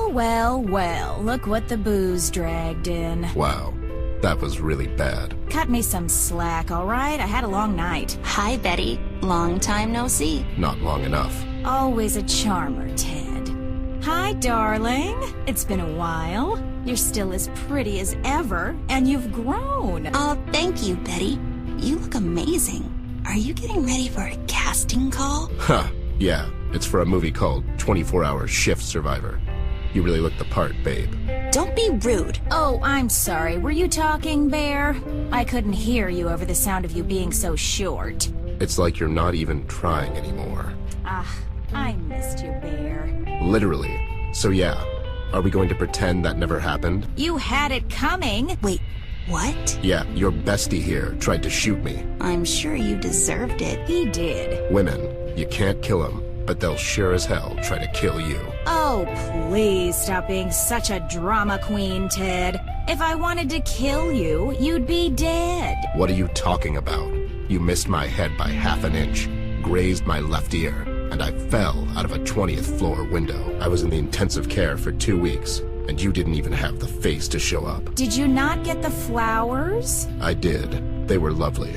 Well, well, well, look what the booze dragged in. Wow, that was really bad. Cut me some slack, all right? I had a long night. Hi, Betty. Long time no see. Not long enough. Always a charmer, Ted. Hi, darling. It's been a while. You're still as pretty as ever, and you've grown. Oh, thank you, Betty. You look amazing. Are you getting ready for a casting call? Huh, yeah. It's for a movie called 24-Hour Shift Survivor. You really look the part, babe. Don't be rude. Oh, I'm sorry. Were you talking, Bear? I couldn't hear you over the sound of you being so short. It's like you're not even trying anymore. Ah, I missed you, Bear. Literally. So yeah, are we going to pretend that never happened? You had it coming. Wait, what? Yeah, your bestie here tried to shoot me. I'm sure you deserved it. He did. Women, you can't kill them, but they'll sure as hell try to kill you. Oh, please stop being such a drama queen, Ted. If I wanted to kill you, you'd be dead. What are you talking about? You missed my head by half an inch, grazed my left ear, and I fell out of a 20th floor window. I was in the intensive care for 2 weeks, and you didn't even have the face to show up. Did you not get the flowers? I did. They were lovely.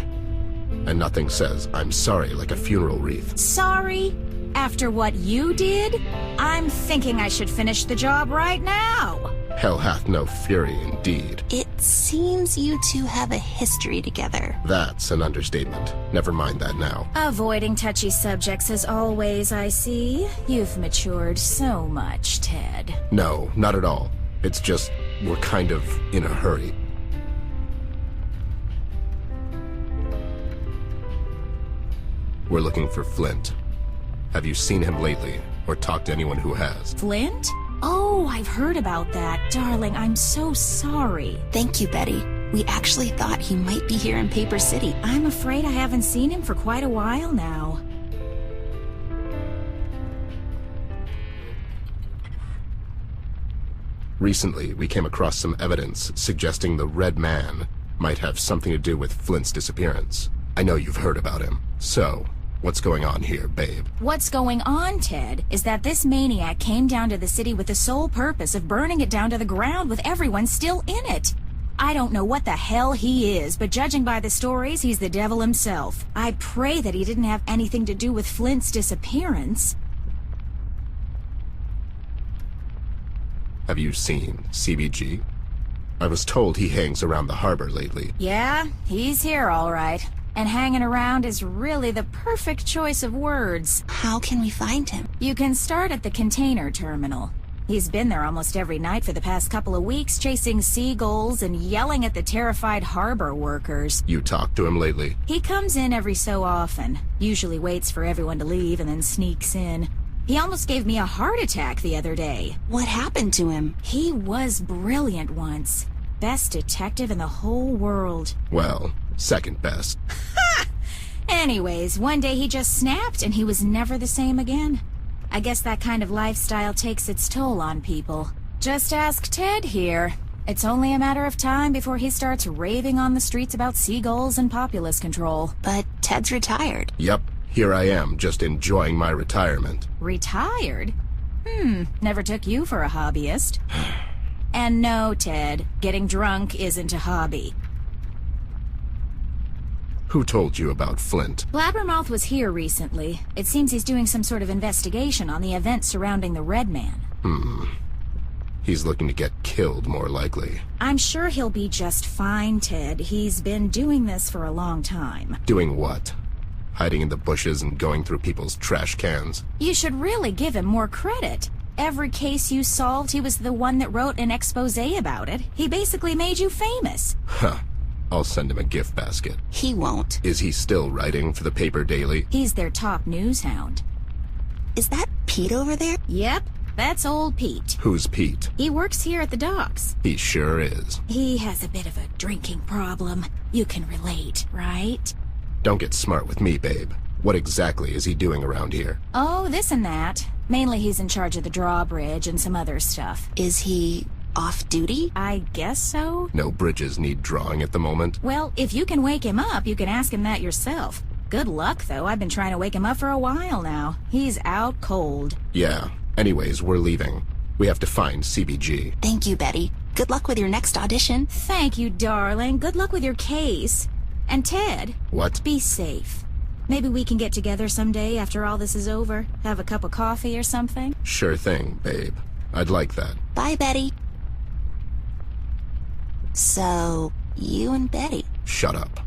And nothing says I'm sorry like a funeral wreath. Sorry? After what you did? I'm thinking I should finish the job right now. Hell hath no fury indeed. It seems you two have a history together. That's an understatement. Never mind that now. Avoiding touchy subjects as always, I see. You've matured so much, Ted. No, not at all. It's just, we're kind of in a hurry. We're looking for Flint. Have you seen him lately, or talked to anyone who has? Flint? Oh, I've heard about that. Darling, I'm so sorry. Thank you, Betty. We actually thought he might be here in Paper City. I'm afraid I haven't seen him for quite a while now. Recently, we came across some evidence suggesting the Red Man might have something to do with Flint's disappearance. I know you've heard about him. So, what's going on here, babe? What's going on, Ted, is that this maniac came down to the city with the sole purpose of burning it down to the ground with everyone still in it. I don't know what the hell he is, but judging by the stories, he's the devil himself. I pray that he didn't have anything to do with Flint's disappearance. Have you seen CBG? I was told he hangs around the harbor lately. Yeah, he's here all right. And hanging around is really the perfect choice of words. How can we find him? You can start at the container terminal. He's been there almost every night for the past couple of weeks, chasing seagulls and yelling at the terrified harbor workers. You talked to him lately? He comes in every so often, usually waits for everyone to leave and then sneaks in. He almost gave me a heart attack the other day. What happened to him? He was brilliant once. Best detective in the whole world. Well, second best. Anyways, one day he just snapped and he was never the same again. I guess that kind of lifestyle takes its toll on people. Just ask Ted here. It's only a matter of time before he starts raving on the streets about seagulls and populace control. But Ted's retired. Yep, here I am, just enjoying my retirement. Retired? Never took you for a hobbyist. And no, Ted, getting drunk isn't a hobby. Who told you about Flint? Blabbermouth was here recently. It seems he's doing some sort of investigation on the events surrounding the Red Man. He's looking to get killed, more likely. I'm sure he'll be just fine, Ted. He's been doing this for a long time. Doing what? Hiding in the bushes and going through people's trash cans? You should really give him more credit. Every case you solved, he was the one that wrote an expose about it. He basically made you famous. Huh. I'll send him a gift basket. He won't. Is he still writing for the paper daily? He's their top news hound. Is that Pete over there? Yep, that's old Pete. Who's Pete? He works here at the docks. He sure is. He has a bit of a drinking problem. You can relate, right? Don't get smart with me, babe. What exactly is he doing around here? Oh, this and that. Mainly he's in charge of the drawbridge and some other stuff. Is he off duty? I guess so. No bridges need drawing at the moment. Well, if you can wake him up, you can ask him that yourself. Good luck, though. I've been trying to wake him up for a while now. He's out cold. Yeah. Anyways, we're leaving. We have to find CBG. Thank you, Betty. Good luck with your next audition. Thank you, darling. Good luck with your case. And Ted, What? be safe. Maybe we can get together someday after all this is over. Have a cup of coffee or something. Sure thing, babe. I'd like that. Bye, Betty. So, you and Betty. Shut up.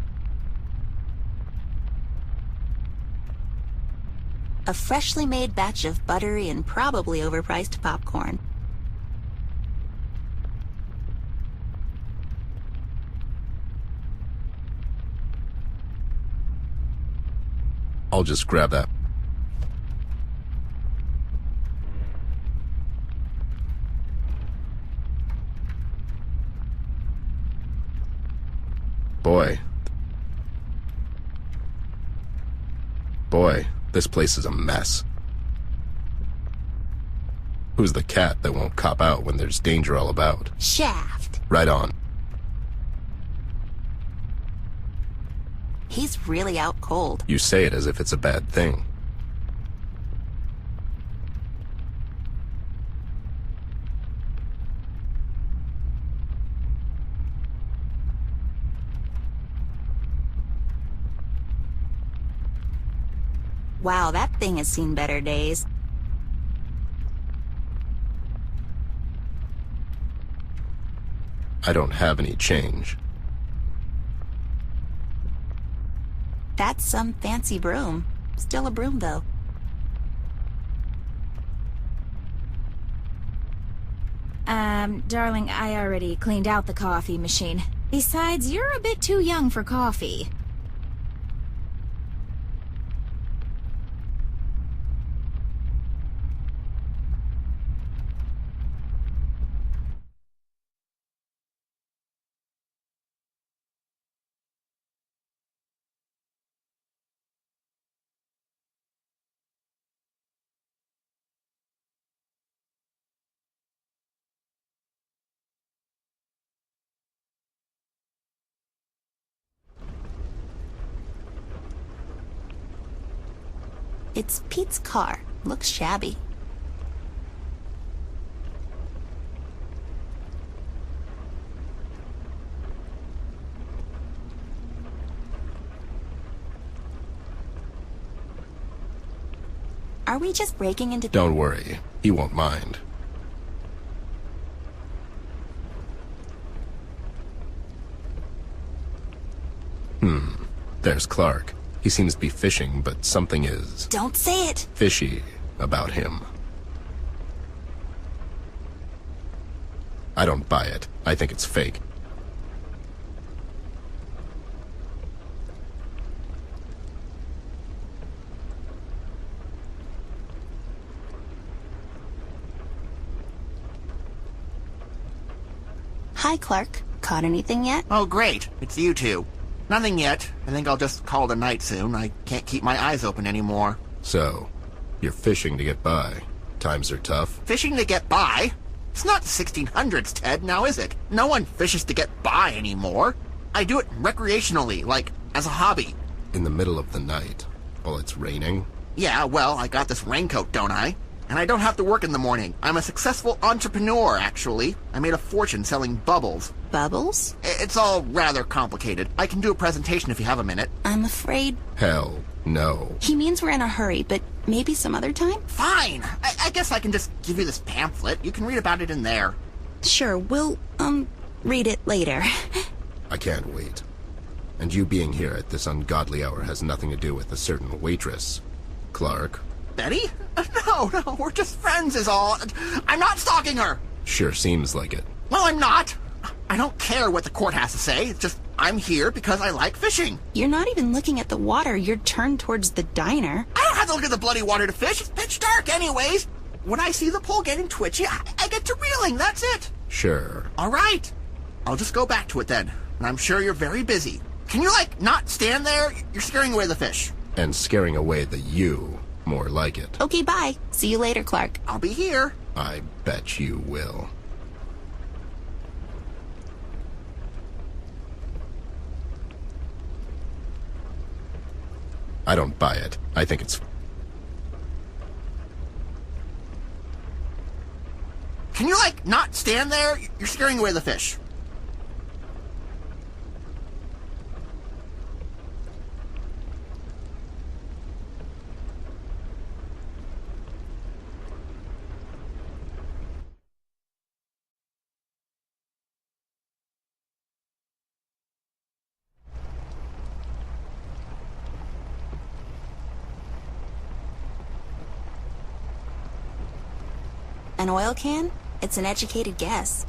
A freshly made batch of buttery and probably overpriced popcorn. I'll just grab that. Boy, this place is a mess. Who's the cat that won't cop out when there's danger all about? Shaft. Right on. He's really out cold. You say it as if it's a bad thing. Wow, that thing has seen better days. I don't have any change. That's some fancy broom. Still a broom, though. Darling, I already cleaned out the coffee machine. Besides, you're a bit too young for coffee. It's Pete's car. Looks shabby. Are we just breaking into... Don't worry, he won't mind. There's Clark. He seems to be fishing, but something is Don't say it! fishy about him. I don't buy it. I think it's fake. Hi, Clark. Caught anything yet? Oh, great. It's you two. Nothing yet. I think I'll just call it a night soon. I can't keep my eyes open anymore. So, you're fishing to get by. Times are tough. Fishing to get by? It's not the 1600s, Ted, now is it? No one fishes to get by anymore. I do it recreationally, like, as a hobby. In the middle of the night, while it's raining. Yeah, well, I got this raincoat, don't I? And I don't have to work in the morning. I'm a successful entrepreneur, actually. I made a fortune selling bubbles. Bubbles? It's all rather complicated. I can do a presentation if you have a minute. I'm afraid... Hell, no. He means we're in a hurry, but maybe some other time? Fine. I guess I can just give you this pamphlet. You can read about it in there. Sure, we'll, read it later. I can't wait. And you being here at this ungodly hour has nothing to do with a certain waitress. Clark. Betty? No, we're just friends is all. I'm not stalking her. Sure seems like it. Well, I'm not. I don't care what the court has to say. It's just I'm here because I like fishing. You're not even looking at the water. You're turned towards the diner. I don't have to look at the bloody water to fish. It's pitch dark anyways. When I see the pole getting twitchy, I get to reeling. That's it. Sure. All right. I'll just go back to it then. And I'm sure you're very busy. Can you, not stand there? You're scaring away the fish. And scaring away the you. More like it. Okay, bye. See you later, Clark. I'll be here. I bet you will. I don't buy it. I think it's... stand there. You're scaring away the fish. An oil can? It's an educated guess.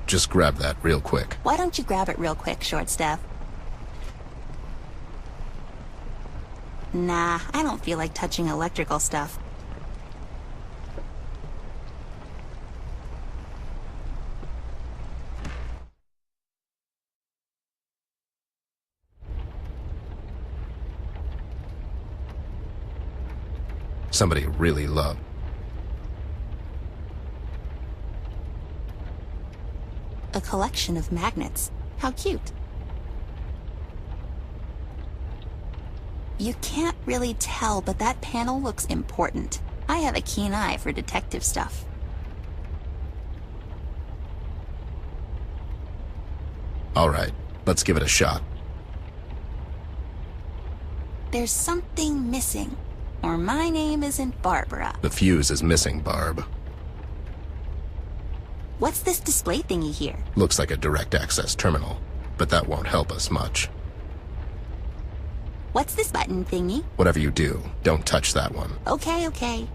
Just grab that real quick. Why don't you grab it real quick, Short Staff? Nah, I don't feel like touching electrical stuff. Somebody really loved. A collection of magnets. How cute. You can't really tell, but that panel looks important. I have a keen eye for detective stuff. All right, let's give it a shot. There's something missing. Or my name isn't Barbara. The fuse is missing, Barb. What's this display thingy here? Looks like a direct access terminal, but that won't help us much. What's this button thingy? Whatever you do, don't touch that one. Okay, okay.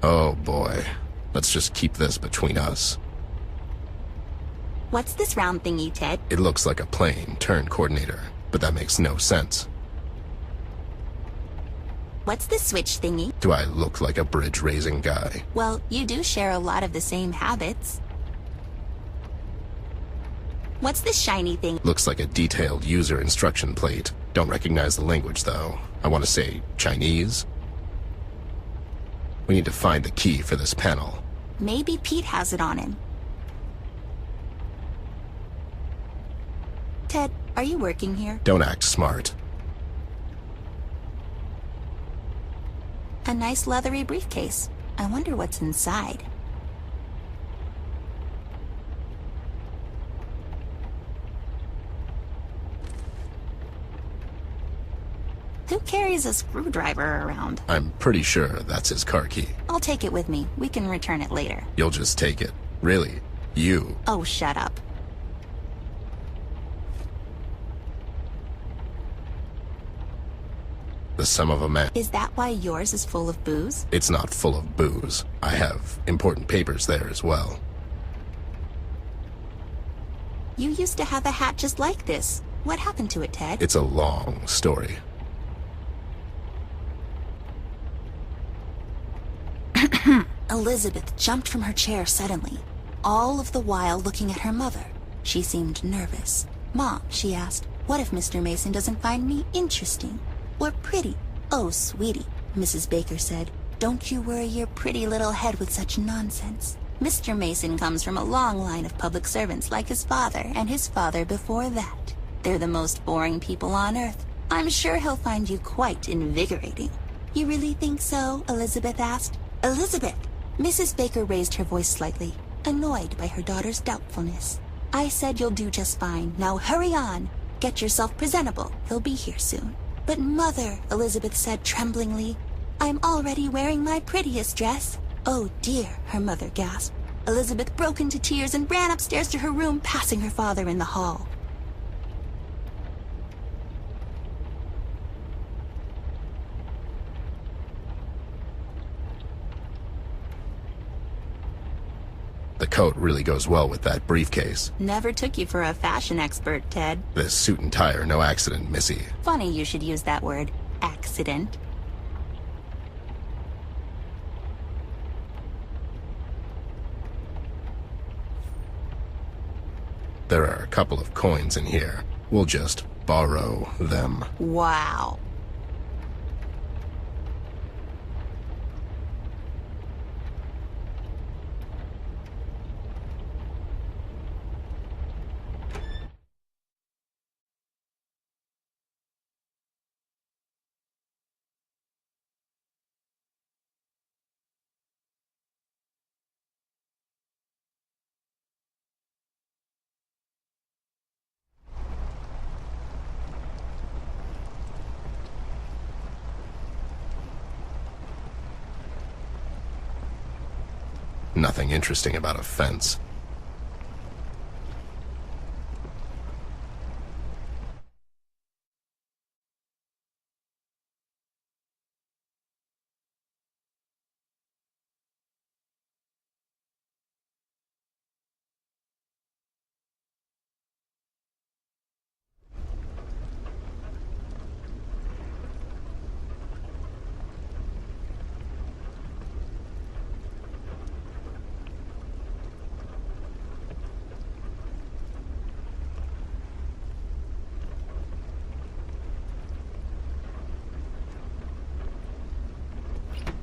Oh boy. Let's just keep this between us. What's this round thingy, Ted? It looks like a plane turn coordinator, but that makes no sense. What's this switch thingy? Do I look like a bridge-raising guy? Well, you do share a lot of the same habits. What's this shiny thing? Looks like a detailed user instruction plate. Don't recognize the language, though. I want to say Chinese. We need to find the key for this panel. Maybe Pete has it on him. Ted, are you working here? Don't act smart. A nice leathery briefcase. I wonder what's inside. Who carries a screwdriver around? I'm pretty sure that's his car key. I'll take it with me. We can return it later. You'll just take it. Really? You? Oh, shut up. The sum of a man. Is that why yours is full of booze? It's not full of booze. I have important papers there as well. You used to have a hat just like this. What happened to it, Ted? It's a long story. Elizabeth jumped from her chair suddenly, all of the while looking at her mother. She seemed nervous. Mom, she asked, what if Mr. Mason doesn't find me interesting or pretty? Oh, sweetie, Mrs. Baker said, don't you worry your pretty little head with such nonsense. Mr. Mason comes from a long line of public servants like his father and his father before that. They're the most boring people on earth. I'm sure he'll find you quite invigorating. You really think so? Elizabeth asked. Elizabeth! Mrs. Baker raised her voice slightly, annoyed by her daughter's doubtfulness. I said you'll do just fine. Now hurry on. Get yourself presentable. He'll be here soon. But Mother, Elizabeth said tremblingly, I'm already wearing my prettiest dress. Oh dear, her mother gasped. Elizabeth broke into tears and ran upstairs to her room, passing her father in the hall. The coat really goes well with that briefcase. Never took you for a fashion expert, Ted. This suit and tie are no accident, Missy. Funny you should use that word, accident. There are a couple of coins in here. We'll just borrow them. Wow. Nothing interesting about a fence.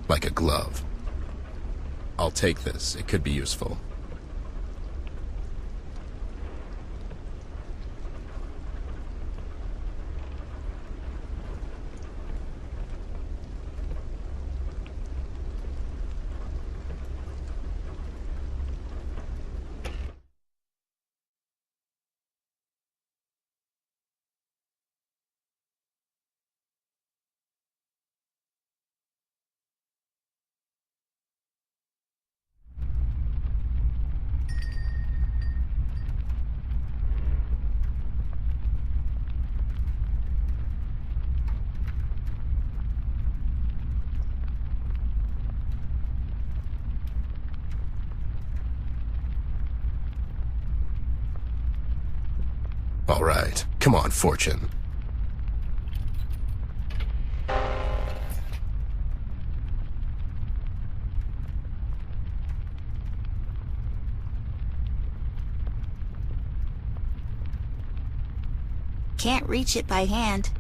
Like a glove. I'll take this. It could be useful. All right. Come on, Fortune. Can't reach it by hand.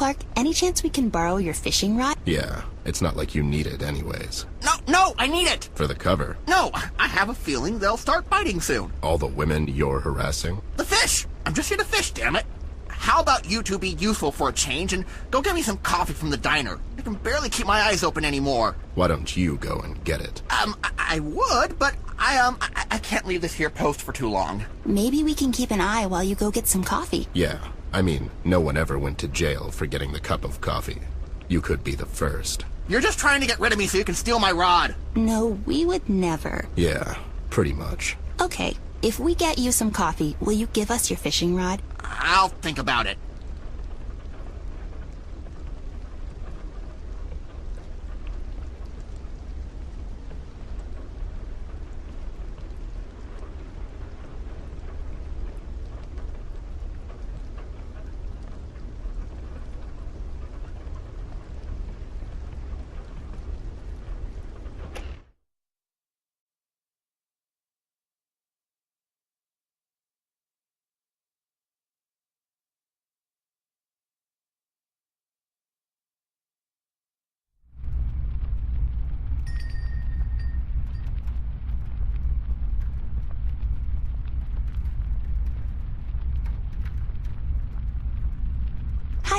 Clark, any chance we can borrow your fishing rod? Yeah, it's not like you need it anyways. No, I need it! For the cover. No, I have a feeling they'll start biting soon. All the women you're harassing? The fish! I'm just here to fish, damn it! How about you two be useful for a change and go get me some coffee from the diner? I can barely keep my eyes open anymore. Why don't you go and get it? I would, but I can't leave this here post for too long. Maybe we can keep an eye while you go get some coffee. Yeah, I mean, no one ever went to jail for getting the cup of coffee. You could be the first. You're just trying to get rid of me so you can steal my rod. No, we would never. Yeah, pretty much. Okay, if we get you some coffee, will you give us your fishing rod? I'll think about it.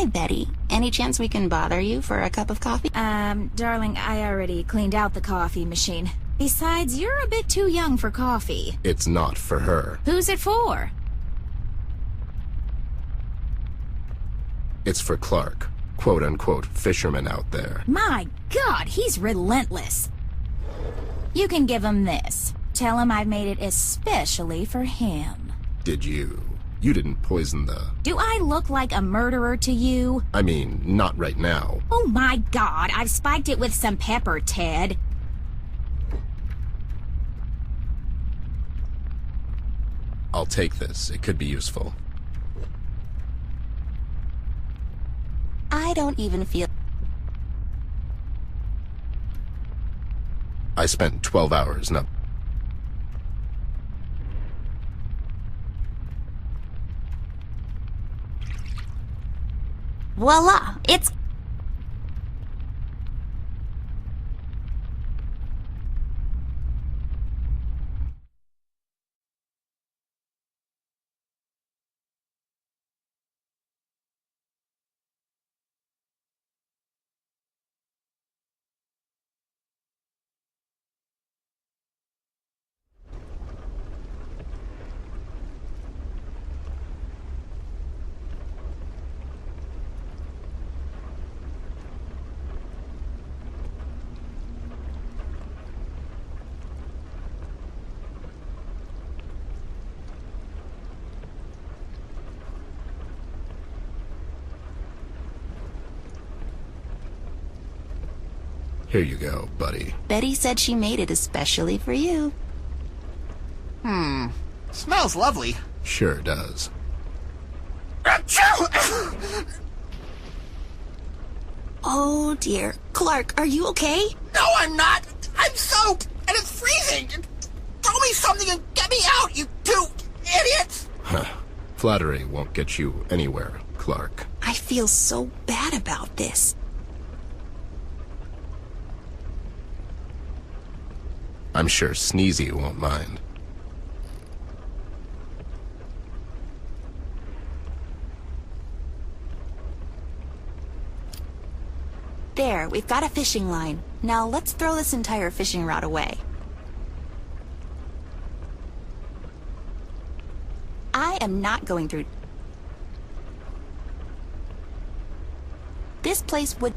Hi, Betty. Any chance we can bother you for a cup of coffee? Darling, I already cleaned out the coffee machine. Besides, you're a bit too young for coffee. It's not for her. Who's it for? It's for Clark, quote-unquote fisherman out there. My God, he's relentless. You can give him this. Tell him I made it especially for him. Did you? You didn't poison the... Do I look like a murderer to you? I mean, not right now. Oh my God, I've spiked it with some pepper, Ted. I'll take this. It could be useful. I don't even feel... I spent 12 hours in a... Voila! It's... Here you go, buddy. Betty said she made it especially for you. Smells lovely. Sure does. Achoo! Oh dear. Clark, are you okay? No, I'm not. I'm soaked, and it's freezing. Throw me something and get me out, you two idiots! Flattery won't get you anywhere, Clark. I feel so bad about this. I'm sure Sneezy won't mind. There, we've got a fishing line. Now let's throw this entire fishing rod away. I am not going through... This place would...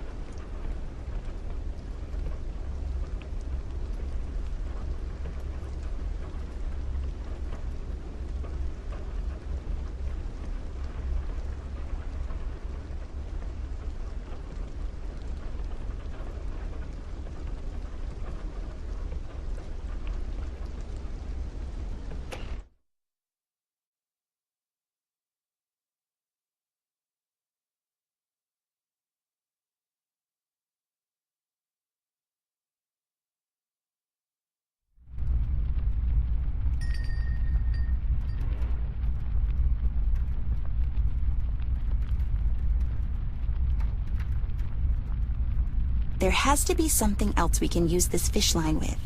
There has to be something else we can use this fish line with.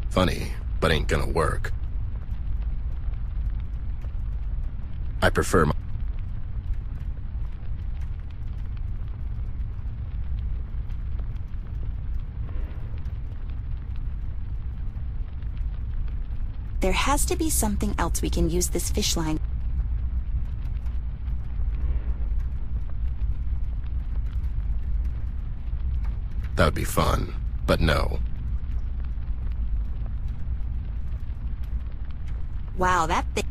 Funny, but ain't gonna work. I prefer my... There has to be something else we can use this fish line. That would be fun, but no. Wow, that thing...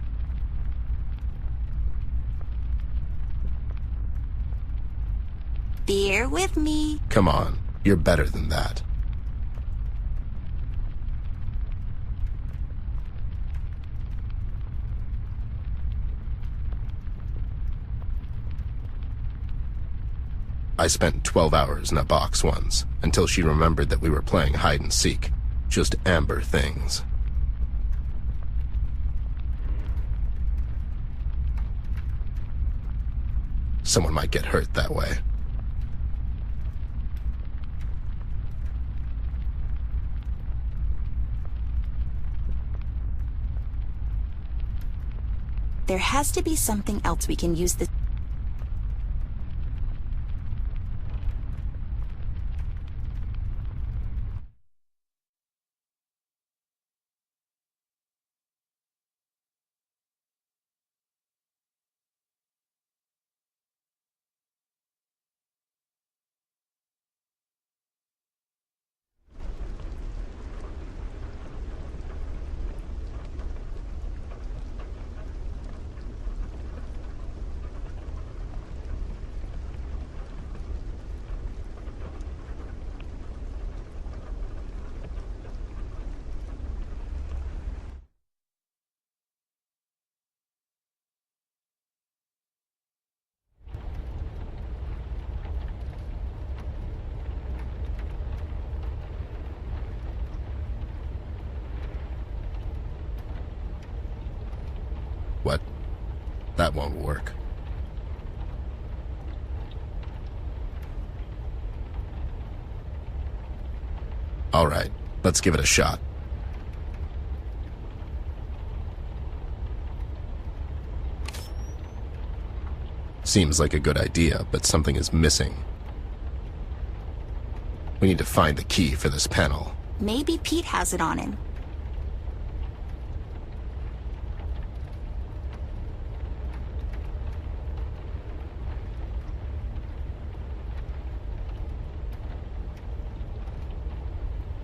Bear with me. Come on, you're better than that. I spent 12 hours in a box once, until she remembered that we were playing hide and seek. Just amber things. Someone might get hurt that way. There has to be something else we can use this. What? That won't work. All right, let's give it a shot. Seems like a good idea, but something is missing. We need to find the key for this panel. Maybe Pete has it on him.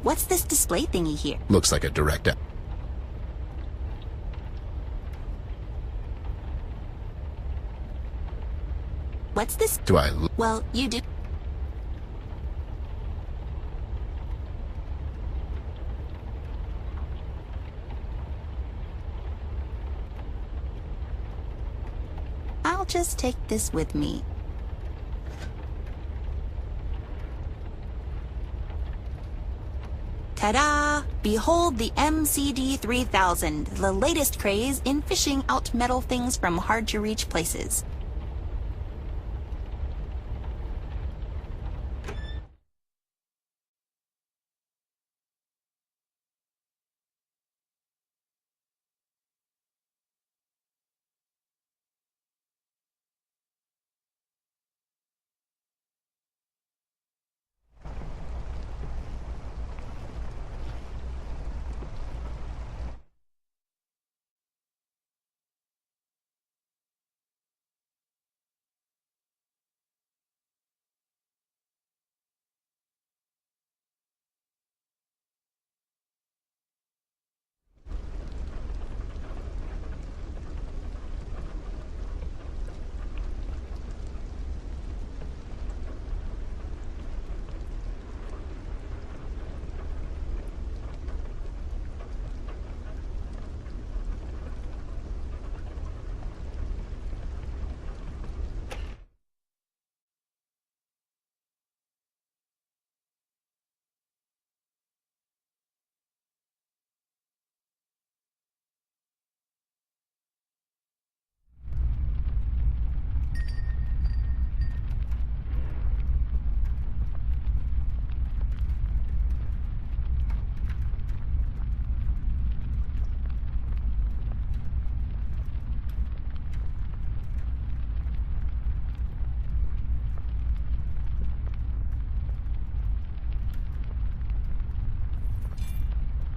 What's this display thingy here? Looks like a direct app. What's this? Do I... Well, you do. I'll just take this with me. Ta-da! Behold the MCD-3000, the latest craze in fishing out metal things from hard-to-reach places.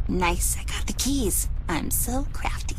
Nice, I got the keys. I'm so crafty.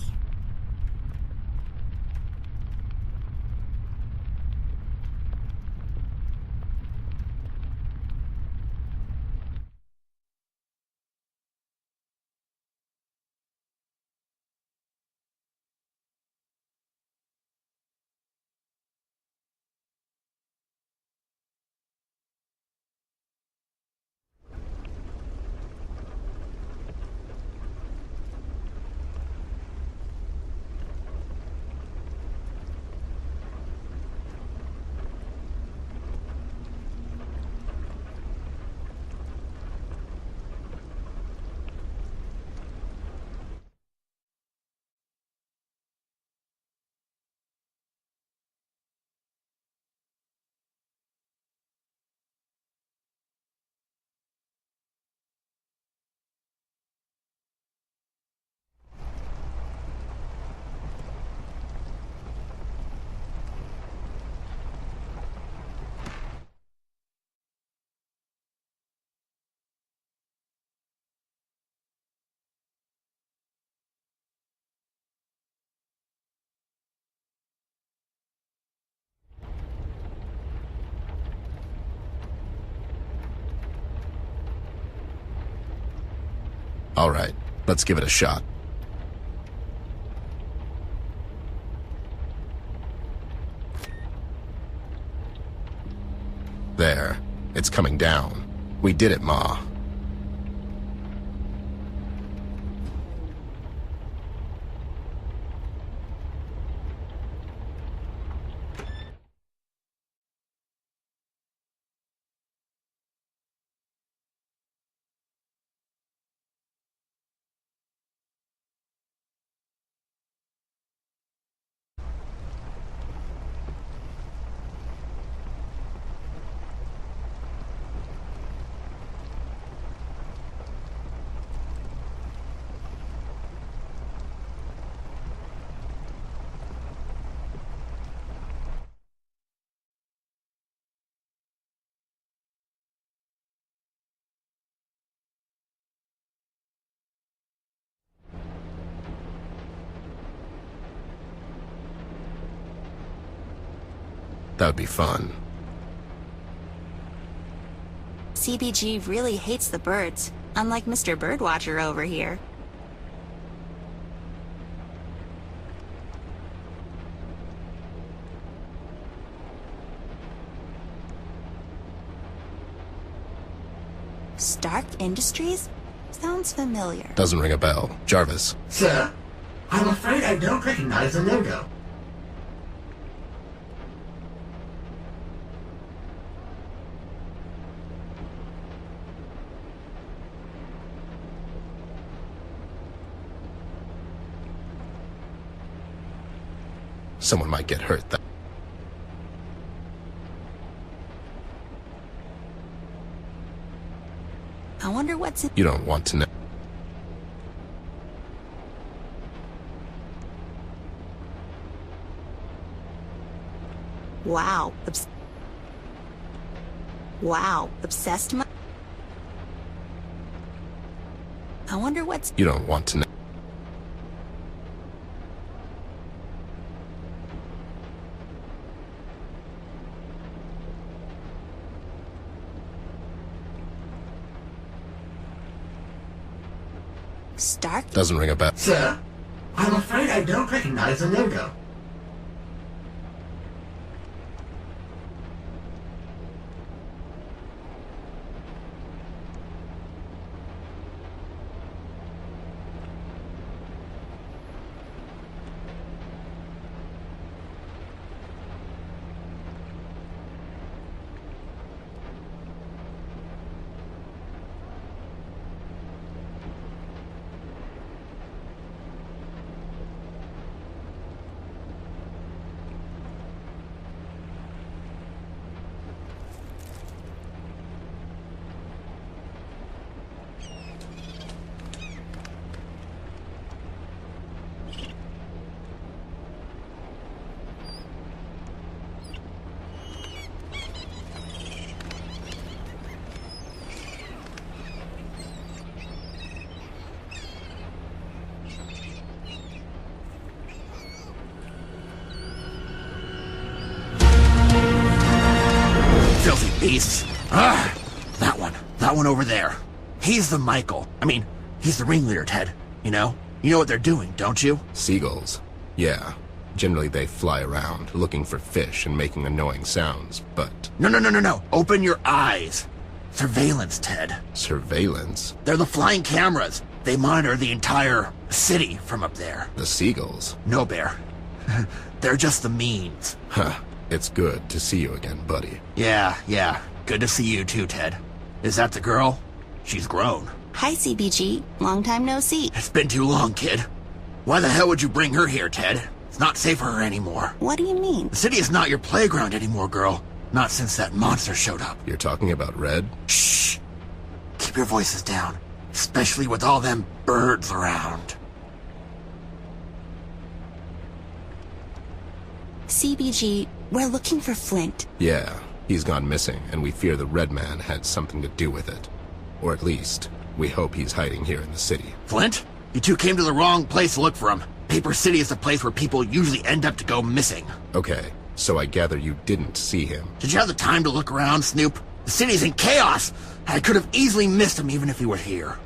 All right, let's give it a shot. There. It's coming down. We did it, Ma. That would be fun. CBG really hates the birds, unlike Mr. Birdwatcher over here. Stark Industries? Sounds familiar. Doesn't ring a bell. Jarvis. Sir, I'm afraid I don't recognize the logo. Someone might get hurt. I wonder what's in... You don't want to know. Wow. Wow. Obsessed my... I wonder what's... You don't want to know. Stark? Doesn't ring a bell. Sir, I'm afraid I don't recognize the logo. Filthy beasts. Ah, that one over there. He's the Michael. I mean, he's the ringleader, Ted. You know what they're doing, don't you? Seagulls. Yeah. Generally they fly around, looking for fish and making annoying sounds, but... No. Open your eyes. Surveillance, Ted. Surveillance? They're the flying cameras. They monitor the entire city from up there. The seagulls? No, Bear. They're just the means. Huh. It's good to see you again, buddy. Yeah. Good to see you too, Ted. Is that the girl? She's grown. Hi, CBG. Long time no see. It's been too long, kid. Why the hell would you bring her here, Ted? It's not safe for her anymore. What do you mean? The city is not your playground anymore, girl. Not since that monster showed up. You're talking about Red? Shh. Keep your voices down. Especially with all them birds around. CBG, we're looking for Flint. Yeah, he's gone missing, and we fear the Red Man had something to do with it. Or at least, we hope he's hiding here in the city. Flint? You two came to the wrong place to look for him. Paper City is the place where people usually end up to go missing. Okay, so I gather you didn't see him. Did you have the time to look around, Snoop? The city's in chaos! I could have easily missed him even if he were here.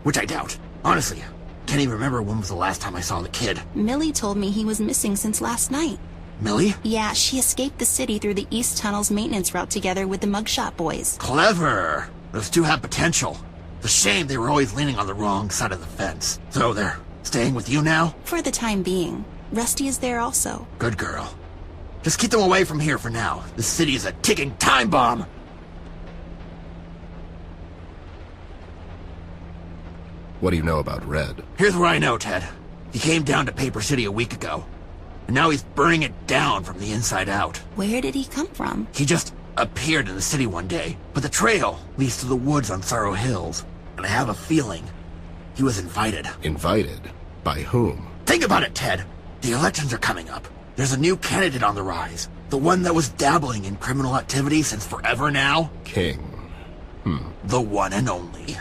Which I doubt. Honestly, can't even remember when was the last time I saw the kid. Millie told me he was missing since last night. Millie? Yeah, she escaped the city through the East Tunnel's maintenance route together with the Mugshot boys. Clever. Those two have potential. It's a shame they were always leaning on the wrong side of the fence. So they're staying with you now? For the time being. Rusty is there also. Good girl. Just keep them away from here for now. This city is a ticking time bomb. What do you know about Red? Here's what I know, Ted. He came down to Paper City a week ago. And now he's burning it down from the inside out. Where did he come from? He just appeared in the city one day. But the trail leads to the woods on Sorrow Hills. And I have a feeling he was invited. Invited? By whom? Think about it, Ted. The elections are coming up. There's a new candidate on the rise. The one that was dabbling in criminal activity since forever now. King. The one and only.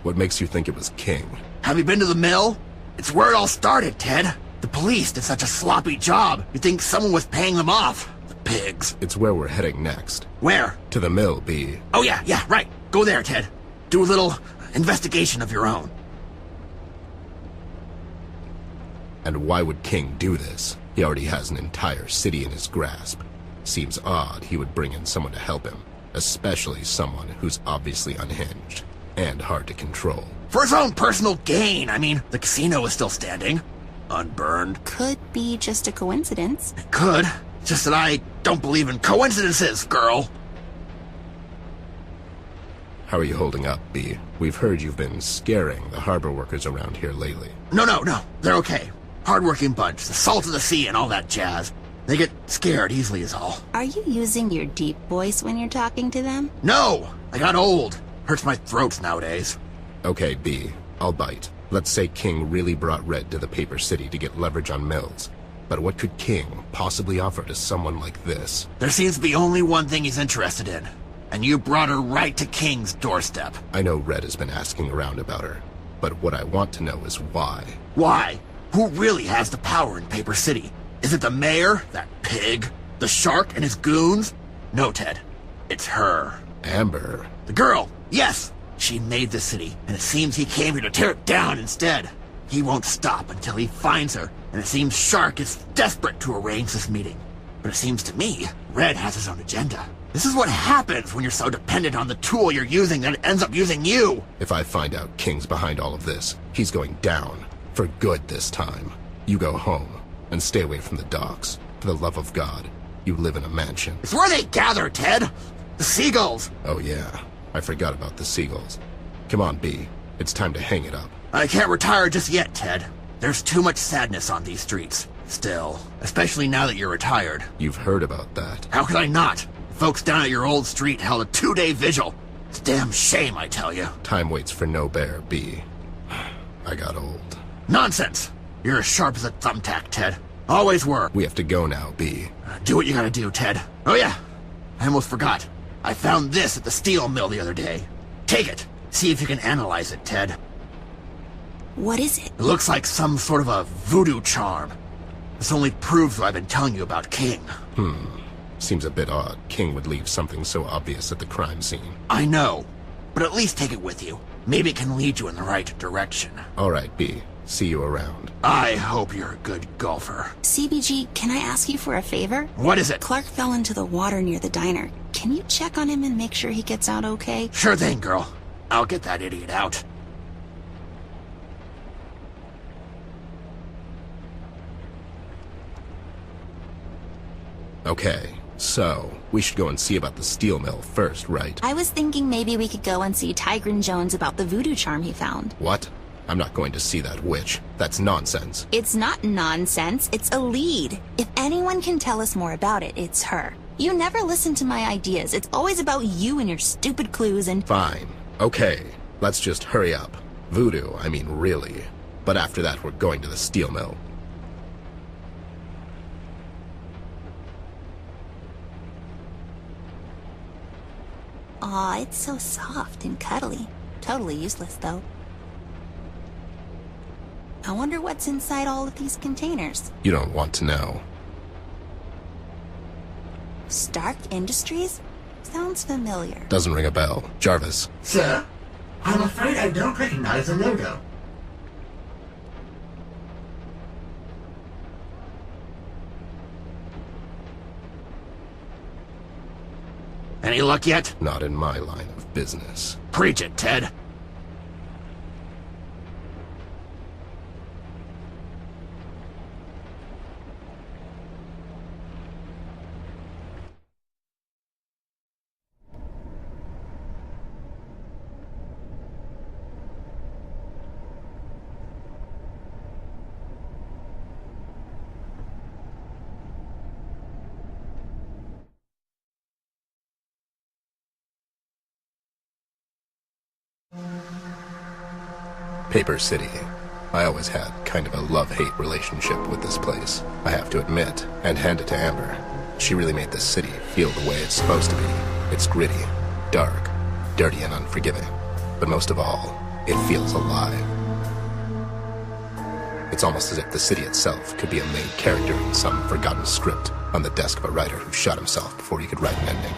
What makes you think it was King? Have you been to the mill? It's where it all started, Ted. The police did such a sloppy job. You'd think someone was paying them off. The pigs. It's where we're heading next. Where? To the mill, B. Oh yeah, right. Go there, Ted. Do a little investigation of your own. And why would King do this? He already has an entire city in his grasp. Seems odd he would bring in someone to help him, especially someone who's obviously unhinged and hard to control. For his own personal gain. I mean, the casino is still standing. Unburned. Could be just a coincidence. It could. Just that I don't believe in coincidences, girl. How are you holding up, B? We've heard you've been scaring the harbor workers around here lately. No. They're okay. Hardworking bunch, the salt of the sea and all that jazz. They get scared easily is all. Are you using your deep voice when you're talking to them? No! I got old. Hurts my throat nowadays. Okay, B. I'll bite. Let's say King really brought Red to the Paper City to get leverage on Mills. But what could King possibly offer to someone like this? There seems to be only one thing he's interested in. And you brought her right to King's doorstep. I know Red has been asking around about her. But what I want to know is why. Why? Who really has the power in Paper City? Is it the mayor, that pig, the shark and his goons? No, Ted. It's her. Amber. The girl, yes! She made the city, and it seems he came here to tear it down instead. He won't stop until he finds her, and it seems Shark is desperate to arrange this meeting. But it seems to me, Red has his own agenda. This is what happens when you're so dependent on the tool you're using that it ends up using you! If I find out King's behind all of this, he's going down. For good this time. You go home, and stay away from the docks. For the love of God, you live in a mansion. It's where they gather, Ted! The seagulls! Oh yeah, I forgot about the seagulls. Come on, B. It's time to hang it up. I can't retire just yet, Ted. There's too much sadness on these streets. Still. Especially now that you're retired. You've heard about that. How could I not? Folks down at your old street held a 2-day vigil. It's a damn shame, I tell you. Time waits for no bear, B. I got old. Nonsense! You're as sharp as a thumbtack, Ted. Always were. We have to go now, B. Do what you gotta do, Ted. Oh yeah, I almost forgot. I found this at the steel mill the other day. Take it. See if you can analyze it, Ted. What is it? It looks like some sort of a voodoo charm. This only proves what I've been telling you about King. Seems a bit odd. King would leave something so obvious at the crime scene. I know, but at least take it with you. Maybe it can lead you in the right direction. All right, B. See you around. I hope you're a good golfer. CBG, can I ask you for a favor? What is it? Clark fell into the water near the diner. Can you check on him and make sure he gets out okay? Sure thing, girl. I'll get that idiot out. Okay, so we should go and see about the steel mill first, right? I was thinking maybe we could go and see Tigran Jones about the voodoo charm he found. What? I'm not going to see that witch. That's nonsense. It's not nonsense, it's a lead. If anyone can tell us more about it, it's her. You never listen to my ideas. It's always about you and your stupid clues and— Fine. Okay, let's just hurry up. Voodoo, I mean really. But after that, we're going to the steel mill. Aw, it's so soft and cuddly. Totally useless, though. I wonder what's inside all of these containers. You don't want to know. Stark Industries? Sounds familiar. Doesn't ring a bell. Jarvis. Sir, I'm afraid I don't recognize the logo. Any luck yet? Not in my line of business. Preach it, Ted. Paper City. I always had kind of a love-hate relationship with this place, I have to admit, and hand it to Amber. She really made this city feel the way it's supposed to be. It's gritty, dark, dirty, and unforgiving. But most of all, it feels alive. It's almost as if the city itself could be a main character in some forgotten script on the desk of a writer who shot himself before he could write an ending.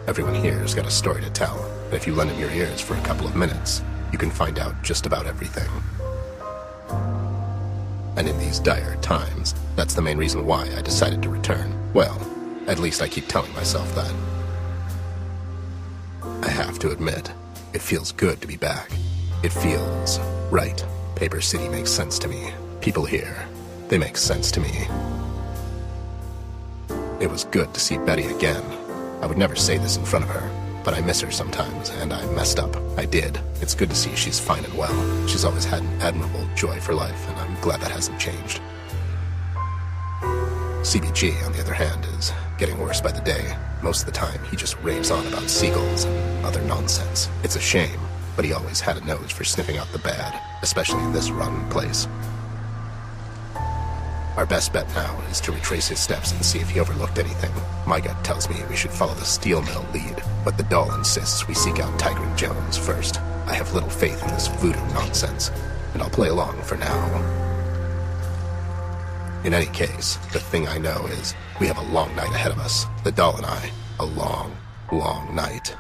Everyone here's got a story to tell, and if you lend them your ears for a couple of minutes, you can find out just about everything. And in these dire times, that's the main reason why I decided to return. Well, at least I keep telling myself that. I have to admit, it feels good to be back. It feels right. Paper City makes sense to me. People here, they make sense to me. It was good to see Betty again. I would never say this in front of her, but I miss her sometimes, and I messed up. I did. It's good to see she's fine and well. She's always had an admirable joy for life, and I'm glad that hasn't changed. CBG, on the other hand, is getting worse by the day. Most of the time, he just raves on about seagulls and other nonsense. It's a shame, but he always had a nose for sniffing out the bad, especially in this rotten place. Our best bet now is to retrace his steps and see if he overlooked anything. My gut tells me we should follow the steel mill lead, but the doll insists we seek out Tigran Jones first. I have little faith in this voodoo nonsense, and I'll play along for now. In any case, the thing I know is we have a long night ahead of us, the doll and I. A long, long night.